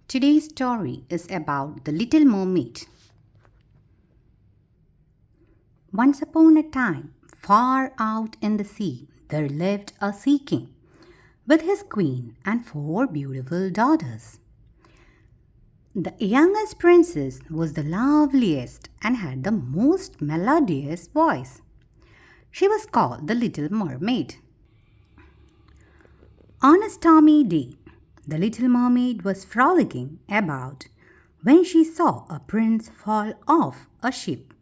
Today's story is about the little mermaid. Once upon a time, far out in the sea, there lived a sea king with his queen and four beautiful daughters. The youngest princess was the loveliest and had the most melodious voice. She was called the little mermaid. On a stormy day, the little mermaid was frolicking about when she saw a prince fall off a ship.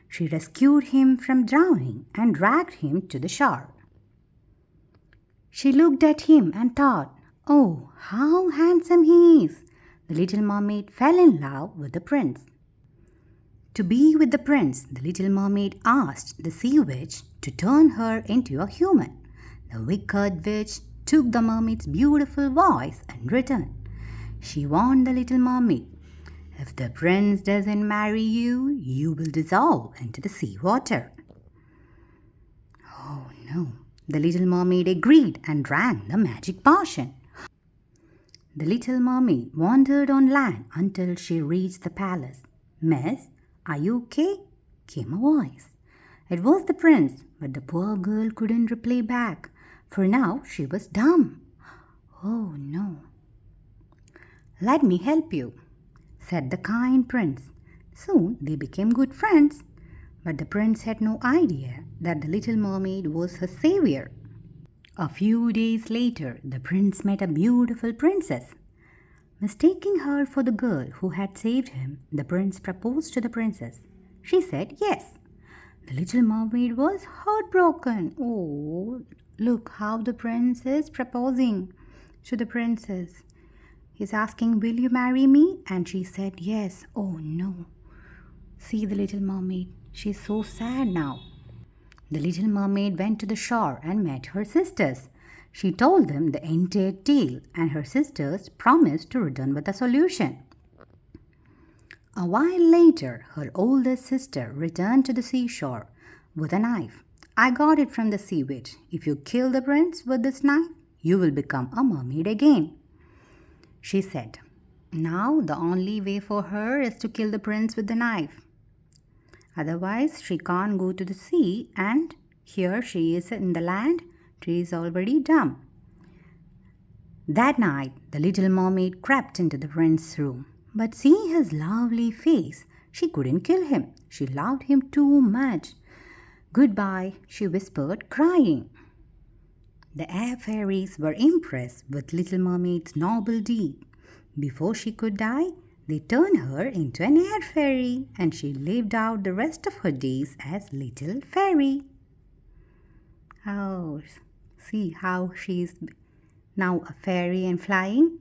She rescued him from drowning and dragged him to the shore. She looked at him and thought, "Oh, how handsome he is!" The little mermaid fell in love with the prince. To be with the prince, the little mermaid asked the sea witch to turn her into a human. The wicked witch took the mermaid's beautiful voice in return. She warned the little mermaid, "If the prince doesn't marry you, you will dissolve into the sea water." Oh no! The little mermaid agreed and drank the magic potion. The little mermaid wandered on land until she reached the palace. "Miss, are you okay?" came a voice. It was the prince, but the poor girl couldn't reply back, for now she was dumb. Oh no! "Let me help you," said the kind prince. Soon they became good friends, but the prince had no idea that the little mermaid was her savior. A few days later, the prince met a beautiful princess. Mistaking her for the girl who had saved him, the prince proposed to the princess. She said yes. The little mermaid was heartbroken. Oh, look how the prince is proposing to the princess. He's asking, "Will you marry me?" And she said yes. Oh no. See the little mermaid. She's so sad now. The little mermaid went to the shore and met her sisters. She told them the entire tale, and her sisters promised to return with a solution. A while later, her oldest sister returned to the seashore with a knife. "I got it from the sea witch. If you kill the prince with this knife, you will become a mermaid again," she said. Now the only way for her is to kill the prince with the knife. Otherwise, she can't go to the sea, and here she is in the land. She is already dumb. That night, the little mermaid crept into the prince's room. But seeing his lovely face, she couldn't kill him. She loved him too much. "Goodbye," she whispered, crying. The air fairies were impressed with little mermaid's noble deed. Before she could die, they turned her into an air fairy, and she lived out the rest of her days as little fairy. Oh, see how she's now a fairy and flying?